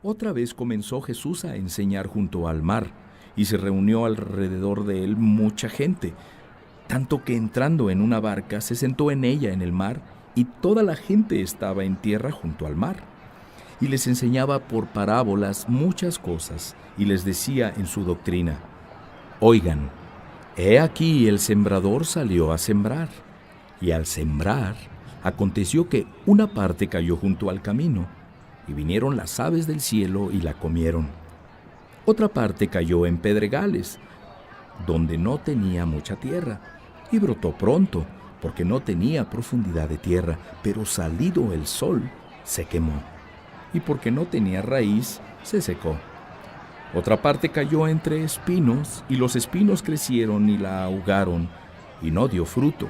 Otra vez comenzó Jesús a enseñar junto al mar, y se reunió alrededor de él mucha gente, tanto que entrando en una barca se sentó en ella en el mar, y toda la gente estaba en tierra junto al mar. Y les enseñaba por parábolas muchas cosas, y les decía en su doctrina: Oigan, he aquí el sembrador salió a sembrar, y al sembrar, aconteció que una parte cayó junto al camino, y vinieron las aves del cielo y la comieron. Otra parte cayó en pedregales, donde no tenía mucha tierra, y brotó pronto, porque no tenía profundidad de tierra, pero salido el sol, se quemó, y porque no tenía raíz, se secó. Otra parte cayó entre espinos, y los espinos crecieron y la ahogaron, y no dio fruto.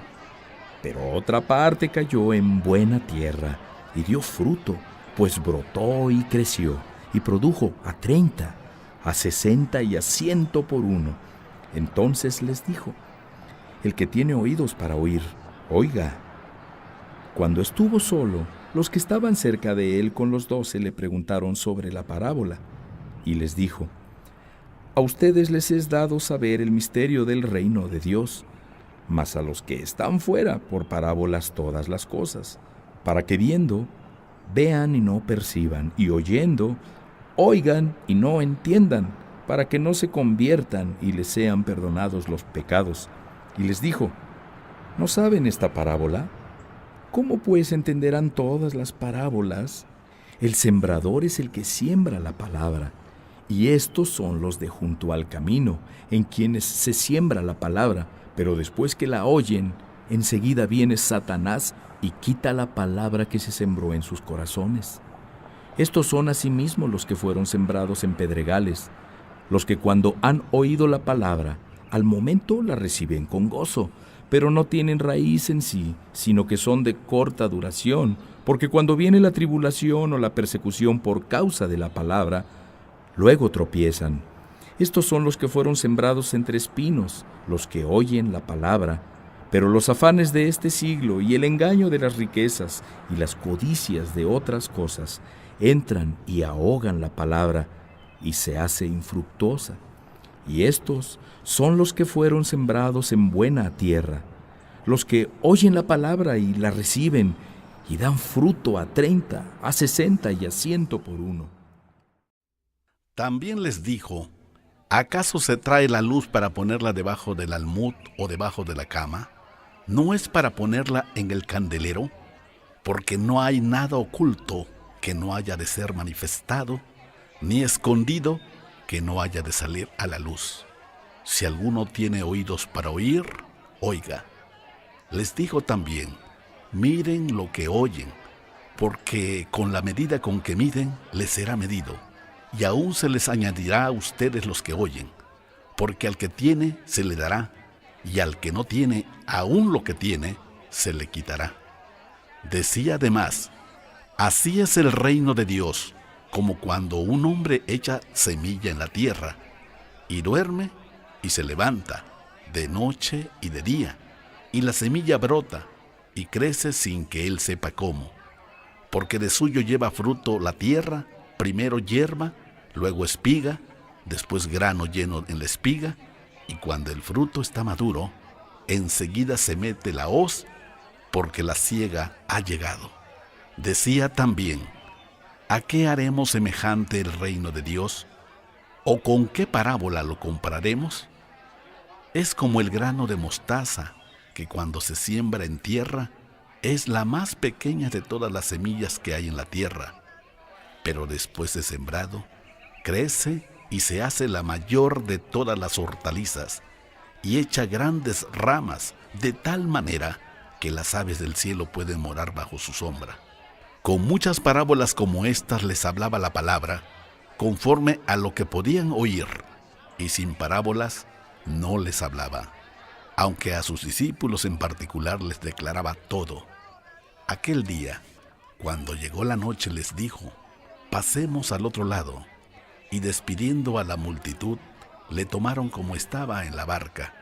Pero otra parte cayó en buena tierra, y dio fruto, pues brotó y creció, y produjo a 30, a 60 y a 100 por uno. Entonces les dijo: El que tiene oídos para oír, oiga. Cuando estuvo solo, los que estaban cerca de él con los 12 le preguntaron sobre la parábola, y les dijo: A ustedes les es dado saber el misterio del reino de Dios, mas a los que están fuera por parábolas todas las cosas, para que viendo, vean y no perciban, y oyendo, oigan y no entiendan, para que no se conviertan y les sean perdonados los pecados. Y les dijo: ¿No saben esta parábola? ¿Cómo pues entenderán todas las parábolas? El sembrador es el que siembra la palabra, y estos son los de junto al camino, en quienes se siembra la palabra, pero después que la oyen, enseguida viene Satanás y quita la palabra que se sembró en sus corazones. Estos son asimismo los que fueron sembrados en pedregales, los que cuando han oído la palabra, al momento la reciben con gozo, pero no tienen raíz en sí, sino que son de corta duración, porque cuando viene la tribulación o la persecución por causa de la palabra, luego tropiezan. Estos son los que fueron sembrados entre espinos, los que oyen la palabra, pero los afanes de este siglo y el engaño de las riquezas y las codicias de otras cosas entran y ahogan la palabra y se hace infructuosa. Y estos son los que fueron sembrados en buena tierra, los que oyen la palabra y la reciben y dan fruto a 30, a 60 y a 100 por uno. También les dijo: ¿Acaso se trae la luz para ponerla debajo del almud o debajo de la cama? ¿No es para ponerla en el candelero? Porque no hay nada oculto que no haya de ser manifestado, ni escondido que no haya de salir a la luz. Si alguno tiene oídos para oír, oiga. Les dijo también: miren lo que oyen, porque con la medida con que miden, les será medido, y aún se les añadirá a ustedes los que oyen, porque al que tiene se le dará, y al que no tiene, aún lo que tiene, se le quitará. Decía además: así es el reino de Dios, como cuando un hombre echa semilla en la tierra, y duerme y se levanta, de noche y de día, y la semilla brota y crece sin que él sepa cómo, porque de suyo lleva fruto la tierra, primero hierba, luego espiga, después grano lleno en la espiga, y cuando el fruto está maduro, enseguida se mete la hoz, porque la siega ha llegado. Decía también: ¿a qué haremos semejante el reino de Dios? ¿O con qué parábola lo compararemos? Es como el grano de mostaza, que cuando se siembra en tierra, es la más pequeña de todas las semillas que hay en la tierra, pero después de sembrado, crece y se hace la mayor de todas las hortalizas, y echa grandes ramas, de tal manera que las aves del cielo pueden morar bajo su sombra. Con muchas parábolas como estas les hablaba la palabra, conforme a lo que podían oír, y sin parábolas no les hablaba, aunque a sus discípulos en particular les declaraba todo. Aquel día, cuando llegó la noche, les dijo: pasemos al otro lado, y despidiendo a la multitud, le tomaron como estaba en la barca,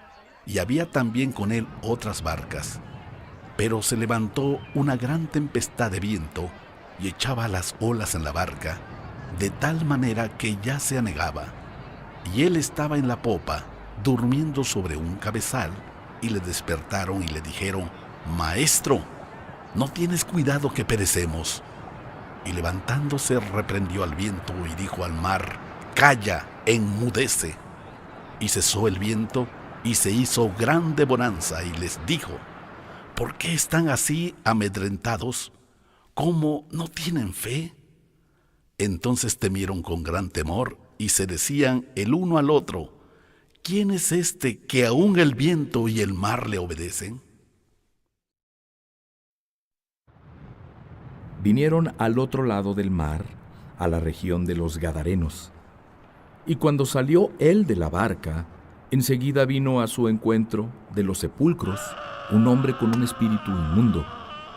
y había también con él otras barcas. Pero se levantó una gran tempestad de viento y echaba las olas en la barca, de tal manera que ya se anegaba. Y él estaba en la popa, durmiendo sobre un cabezal, y le despertaron y le dijeron: «Maestro, ¿no tienes cuidado que perecemos?». Y levantándose reprendió al viento y dijo al mar: «Calla, enmudece». Y cesó el viento y se hizo grande bonanza, y les dijo: «¿Por qué están así amedrentados? ¿Cómo no tienen fe?». Entonces temieron con gran temor y se decían el uno al otro: «¿Quién es este que aún el viento y el mar le obedecen?». Vinieron al otro lado del mar, a la región de los Gadarenos. Y cuando salió él de la barca, enseguida vino a su encuentro de los sepulcros un hombre con un espíritu inmundo,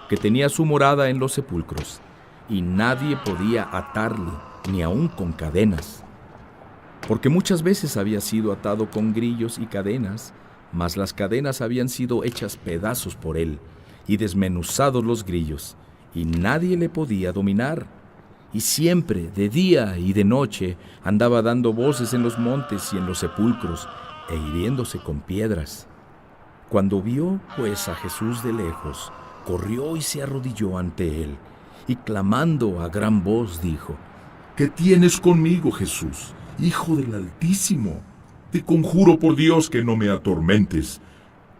que tenía su morada en los sepulcros, y nadie podía atarle, ni aun con cadenas, porque muchas veces había sido atado con grillos y cadenas, mas las cadenas habían sido hechas pedazos por él, y desmenuzados los grillos, y nadie le podía dominar. Y siempre, de día y de noche, andaba dando voces en los montes y en los sepulcros, e hiriéndose con piedras. Cuando vio, pues, a Jesús de lejos, corrió y se arrodilló ante él, y clamando a gran voz dijo: ¿Qué tienes conmigo, Jesús, Hijo del Altísimo? Te conjuro por Dios que no me atormentes.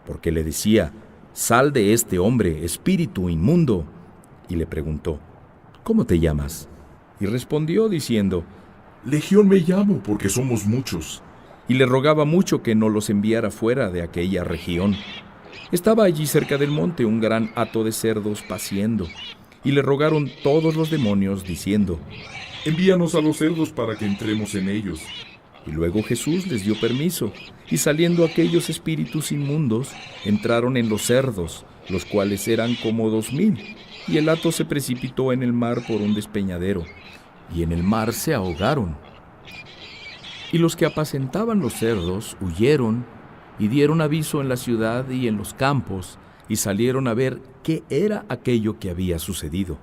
Porque le decía: «Sal de este hombre, espíritu inmundo». Y le preguntó: «¿Cómo te llamas?». Y respondió diciendo: Legión me llamo porque somos muchos. y le rogaba mucho que no los enviara fuera de aquella región. Estaba allí cerca del monte un gran hato de cerdos paciendo, y le rogaron todos los demonios, diciendo: Envíanos a los cerdos para que entremos en ellos. Y luego Jesús les dio permiso, y saliendo aquellos espíritus inmundos, entraron en los cerdos, los cuales eran como 2000, y el hato se precipitó en el mar por un despeñadero, y en el mar se ahogaron. Y los que apacentaban los cerdos huyeron, y dieron aviso en la ciudad y en los campos, y salieron a ver qué era aquello que había sucedido.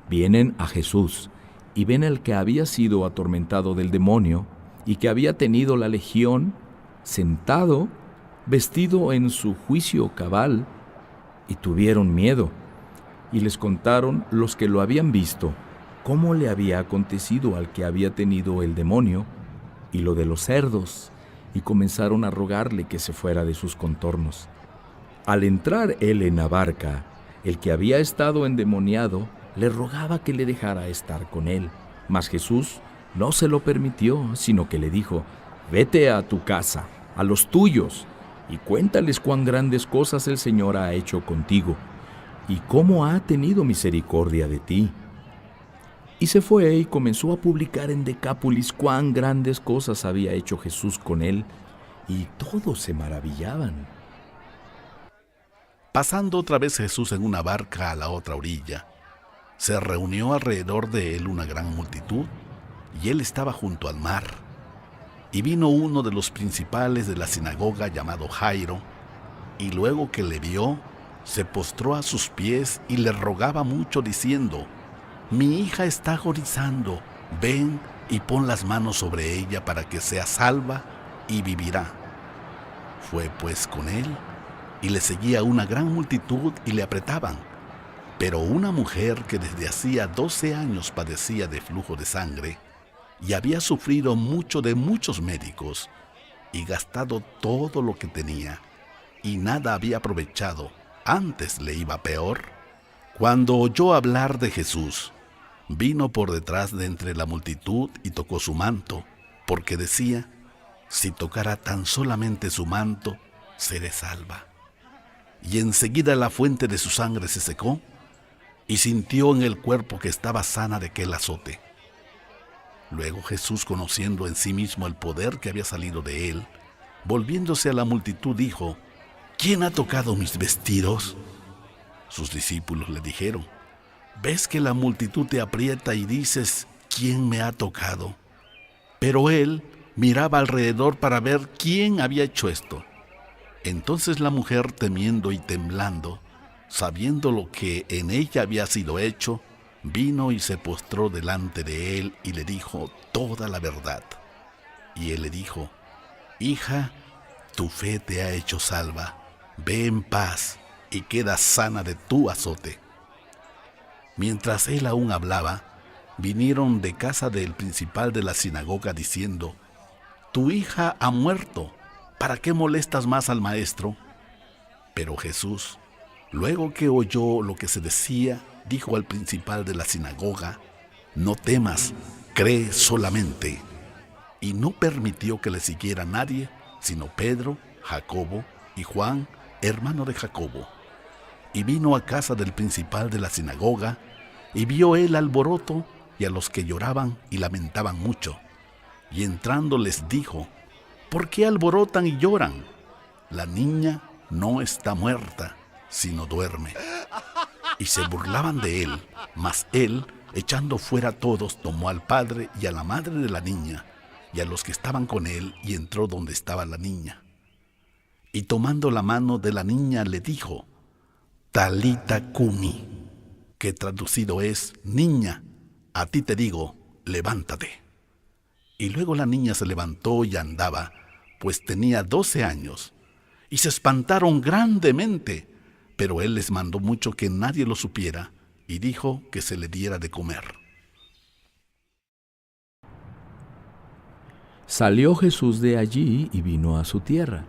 Vienen a Jesús, y ven al que había sido atormentado del demonio, y que había tenido la legión, sentado, vestido en su juicio cabal, y tuvieron miedo, y les contaron los que lo habían visto, cómo le había acontecido al que había tenido el demonio, y lo de los cerdos, y comenzaron a rogarle que se fuera de sus contornos. Al entrar él en la barca, el que había estado endemoniado le rogaba que le dejara estar con él, mas Jesús no se lo permitió, sino que le dijo: «Vete a tu casa, a los tuyos, y cuéntales cuán grandes cosas el Señor ha hecho contigo, y cómo ha tenido misericordia de ti». Y se fue y comenzó a publicar en Decápolis cuán grandes cosas había hecho Jesús con él, y todos se maravillaban. Pasando otra vez Jesús en una barca a la otra orilla, se reunió alrededor de él una gran multitud, y él estaba junto al mar. Y vino uno de los principales de la sinagoga llamado Jairo, y luego que le vio, se postró a sus pies y le rogaba mucho, diciendo: «Mi hija está agonizando, ven y pon las manos sobre ella para que sea salva y vivirá». Fue pues con él, y le seguía una gran multitud y le apretaban. Pero una mujer que desde hacía 12 años padecía de flujo de sangre, y había sufrido mucho de muchos médicos, y gastado todo lo que tenía, y nada había aprovechado, antes le iba peor, cuando oyó hablar de Jesús, vino por detrás de entre la multitud y tocó su manto, porque decía: «Si tocara tan solamente su manto, seré salva». Y enseguida la fuente de su sangre se secó, y sintió en el cuerpo que estaba sana de aquel azote. Luego Jesús, conociendo en sí mismo el poder que había salido de él, volviéndose a la multitud, dijo: «¿Quién ha tocado mis vestidos?». Sus discípulos le dijeron: «¿Ves que la multitud te aprieta y dices: ¿quién me ha tocado?». Pero él miraba alrededor para ver quién había hecho esto. Entonces la mujer, temiendo y temblando, sabiendo lo que en ella había sido hecho, vino y se postró delante de él y le dijo toda la verdad. Y él le dijo: Hija, tu fe te ha hecho salva, ve en paz y queda sana de tu azote. Mientras él aún hablaba, vinieron de casa del principal de la sinagoga diciendo: Tu hija ha muerto, ¿para qué molestas más al maestro? Pero Jesús, luego que oyó lo que se decía, dijo al principal de la sinagoga: No temas, cree solamente. Y no permitió que le siguiera nadie, sino Pedro, Jacobo y Juan, hermano de Jacobo. Y vino a casa del principal de la sinagoga, y vio él alboroto y a los que lloraban y lamentaban mucho. Y entrando les dijo: ¿Por qué alborotan y lloran? La niña no está muerta, sino duerme. Y se burlaban de él, mas él, echando fuera a todos, tomó al padre y a la madre de la niña, y a los que estaban con él, y entró donde estaba la niña. Y tomando la mano de la niña le dijo: Talita cumi, que traducido es: Niña, a ti te digo, levántate. Y luego la niña se levantó y andaba, pues tenía 12 años, y se espantaron grandemente, pero él les mandó mucho que nadie lo supiera, y dijo que se le diera de comer. Salió Jesús de allí y vino a su tierra,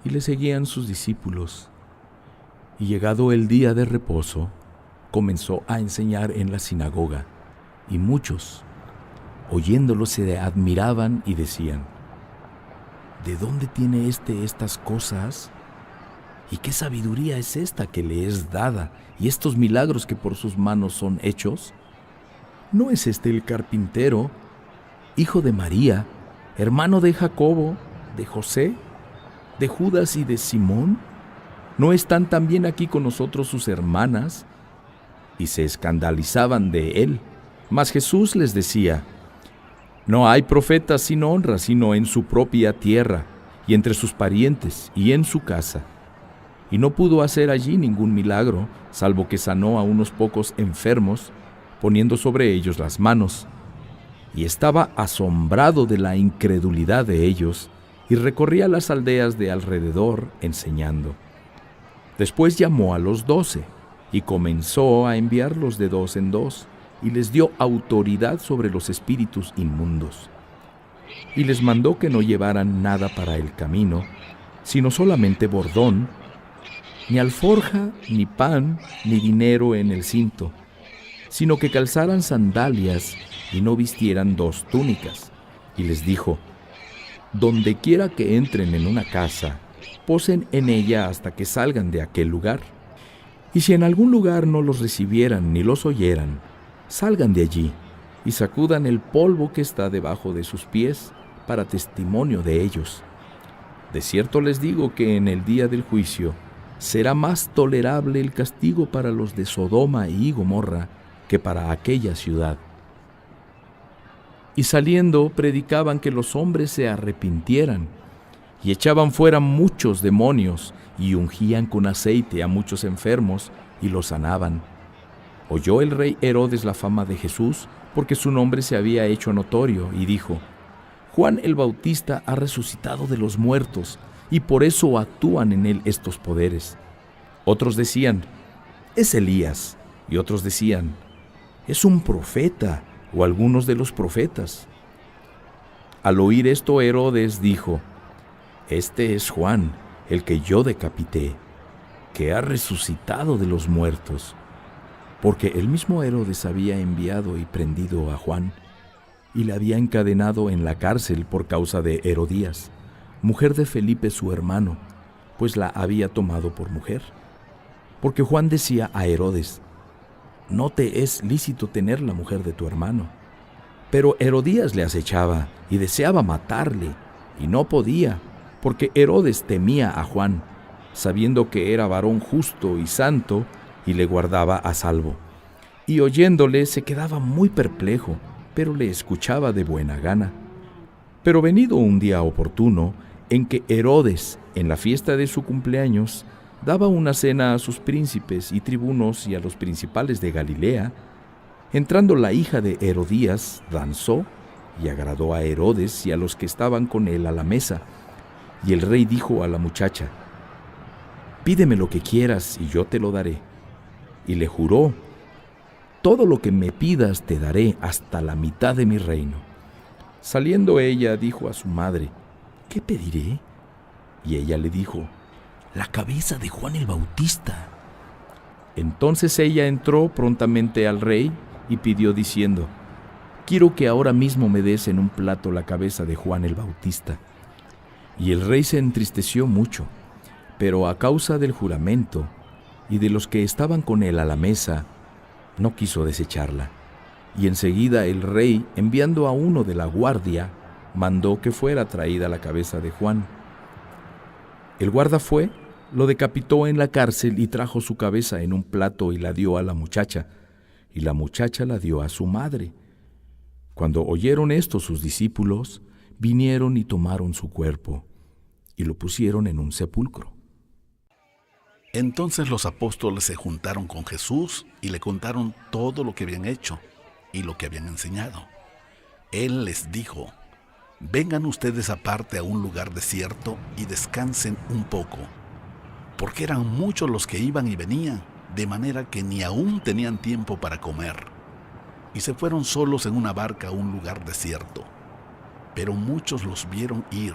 y le seguían sus discípulos. Y llegado el día de reposo, comenzó a enseñar en la sinagoga, y muchos, oyéndolo, se admiraban y decían: ¿De dónde tiene estas cosas? ¿Y qué sabiduría es esta que le es dada, y estos milagros que por sus manos son hechos? ¿No es este el carpintero, hijo de María, hermano de Jacobo, de José, de Judas y de Simón? ¿No están también aquí con nosotros sus hermanas? Y se escandalizaban de él. Mas Jesús les decía: No hay profeta sin honra, sino en su propia tierra, y entre sus parientes, y en su casa. Y no pudo hacer allí ningún milagro, salvo que sanó a unos pocos enfermos, poniendo sobre ellos las manos. Y estaba asombrado de la incredulidad de ellos, y recorría las aldeas de alrededor enseñando. Después llamó a los 12, y comenzó a enviarlos de 2 en 2, y les dio autoridad sobre los espíritus inmundos. Y les mandó que no llevaran nada para el camino, sino solamente bordón, ni alforja, ni pan, ni dinero en el cinto, sino que calzaran sandalias y no vistieran 2 túnicas. Y les dijo: Donde quiera que entren en una casa, posen en ella hasta que salgan de aquel lugar. Y si en algún lugar no los recibieran ni los oyeran, salgan de allí y sacudan el polvo que está debajo de sus pies para testimonio de ellos. De cierto les digo que en el día del juicio será más tolerable el castigo para los de Sodoma y Gomorra que para aquella ciudad. Y saliendo predicaban que los hombres se arrepintieran, y echaban fuera muchos demonios, y ungían con aceite a muchos enfermos, y los sanaban. Oyó el rey Herodes la fama de Jesús, porque su nombre se había hecho notorio, y dijo: Juan el Bautista ha resucitado de los muertos, y por eso actúan en él estos poderes. Otros decían: Es Elías, y otros decían: Es un profeta, o algunos de los profetas. Al oír esto, Herodes dijo: Este es Juan, el que yo decapité, que ha resucitado de los muertos. Porque el mismo Herodes había enviado y prendido a Juan, y le había encadenado en la cárcel por causa de Herodías, mujer de Felipe su hermano, pues la había tomado por mujer. Porque Juan decía a Herodes: No te es lícito tener la mujer de tu hermano. Pero Herodías le acechaba y deseaba matarle, y no podía, porque Herodes temía a Juan, sabiendo que era varón justo y santo, y le guardaba a salvo. Y oyéndole se quedaba muy perplejo, pero le escuchaba de buena gana. Pero venido un día oportuno, en que Herodes, en la fiesta de su cumpleaños, daba una cena a sus príncipes y tribunos y a los principales de Galilea, Entrando la hija de Herodías, danzó y agradó a Herodes y a los que estaban con él a la mesa. Y el rey dijo a la muchacha: «Pídeme lo que quieras y yo te lo daré». Y le juró: «Todo lo que me pidas te daré, hasta la mitad de mi reino». Saliendo ella, dijo a su madre: «¿Qué pediré?». Y ella le dijo: «La cabeza de Juan el Bautista». Entonces ella entró prontamente al rey y pidió diciendo: «Quiero que ahora mismo me des en un plato la cabeza de Juan el Bautista». Y el rey se entristeció mucho, pero a causa del juramento y de los que estaban con él a la mesa, no quiso desecharla. Y enseguida el rey, enviando a uno de la guardia, mandó que fuera traída la cabeza de Juan. El guarda fue, lo decapitó en la cárcel y trajo su cabeza en un plato y la dio a la muchacha, y la muchacha la dio a su madre. Cuando oyeron esto sus discípulos, vinieron y tomaron su cuerpo y lo pusieron en un sepulcro. Entonces los apóstoles se juntaron con Jesús y le contaron todo lo que habían hecho y lo que habían enseñado. Él les dijo: «Vengan ustedes aparte a un lugar desierto y descansen un poco», porque eran muchos los que iban y venían, de manera que ni aún tenían tiempo para comer. Y se fueron solos en una barca a un lugar desierto. Pero muchos los vieron ir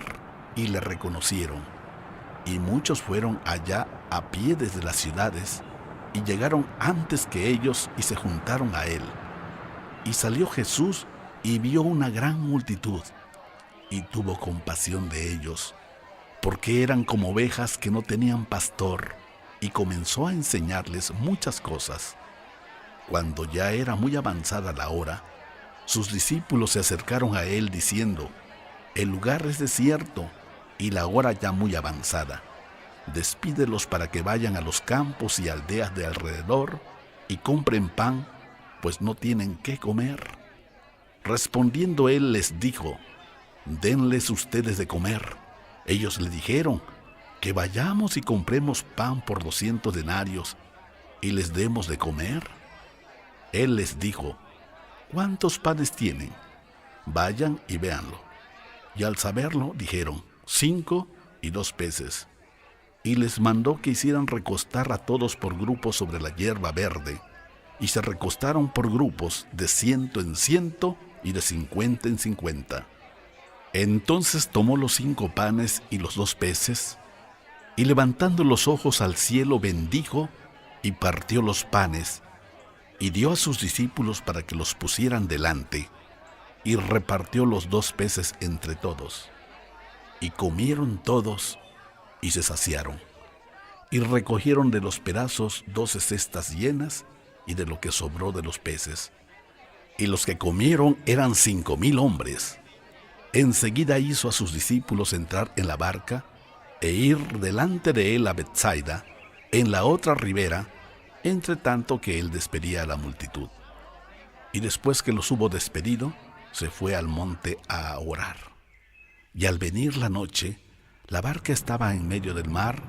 y le reconocieron. Y muchos fueron allá a pie desde las ciudades y llegaron antes que ellos y se juntaron a él. Y salió Jesús y vio una gran multitud y tuvo compasión de ellos, porque eran como ovejas que no tenían pastor, y comenzó a enseñarles muchas cosas. Cuando ya era muy avanzada la hora, sus discípulos se acercaron a él diciendo: «El lugar es desierto y la hora ya muy avanzada. Despídelos para que vayan a los campos y aldeas de alrededor y compren pan, pues no tienen qué comer». Respondiendo él les dijo: «Denles ustedes de comer». Ellos le dijeron: «Que vayamos y compremos pan por 200 denarios y les demos de comer». Él les dijo: «¿Cuántos panes tienen? Vayan y véanlo». Y al saberlo dijeron: 5 y 2 peces. Y les mandó que hicieran recostar a todos por grupos sobre la hierba verde, y se recostaron por grupos de 100 en 100 y de 50 en 50. Entonces tomó los 5 panes y los 2 peces, y levantando los ojos al cielo bendijo, y partió los panes, y dio a sus discípulos para que los pusieran delante, y repartió los 2 peces entre todos. Y comieron todos, y se saciaron, y recogieron de los pedazos 12 cestas llenas, y de lo que sobró de los peces. Y los que comieron eran 5,000 hombres. Enseguida hizo a sus discípulos entrar en la barca e ir delante de él a Betsaida, en la otra ribera, entre tanto que él despedía a la multitud. Y después que los hubo despedido, se fue al monte a orar. Y al venir la noche, la barca estaba en medio del mar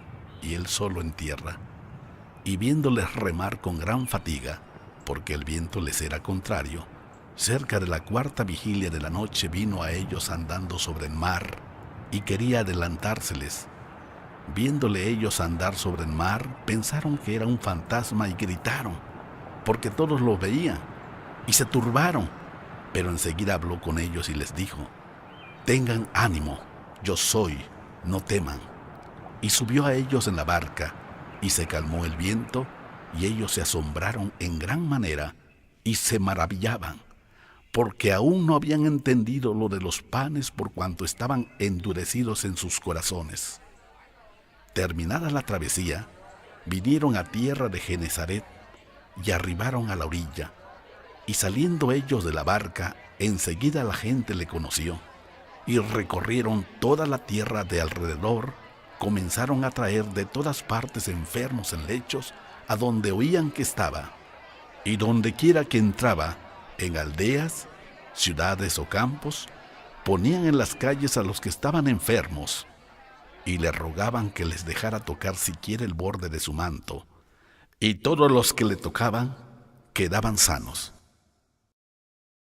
y él solo en tierra. Y viéndoles remar con gran fatiga, porque el viento les era contrario, cerca de la 4ª vigilia de la noche vino a ellos andando sobre el mar y quería adelantárseles. Viéndole ellos andar sobre el mar, pensaron que era un fantasma y gritaron, porque todos lo veían, y se turbaron. Pero enseguida habló con ellos y les dijo: «Tengan ánimo, yo soy, no teman». Y subió a ellos en la barca, y se calmó el viento, y ellos se asombraron en gran manera, y se maravillaban, porque aún no habían entendido lo de los panes por cuanto estaban endurecidos en sus corazones. Terminada la travesía, vinieron a tierra de Genesaret y arribaron a la orilla, y saliendo ellos de la barca, enseguida la gente le conoció, y recorrieron toda la tierra de alrededor, comenzaron a traer de todas partes enfermos en lechos, a donde oían que estaba, y donde quiera que entraba, en aldeas, ciudades o campos, ponían en las calles a los que estaban enfermos, y le rogaban que les dejara tocar siquiera el borde de su manto, y todos los que le tocaban quedaban sanos.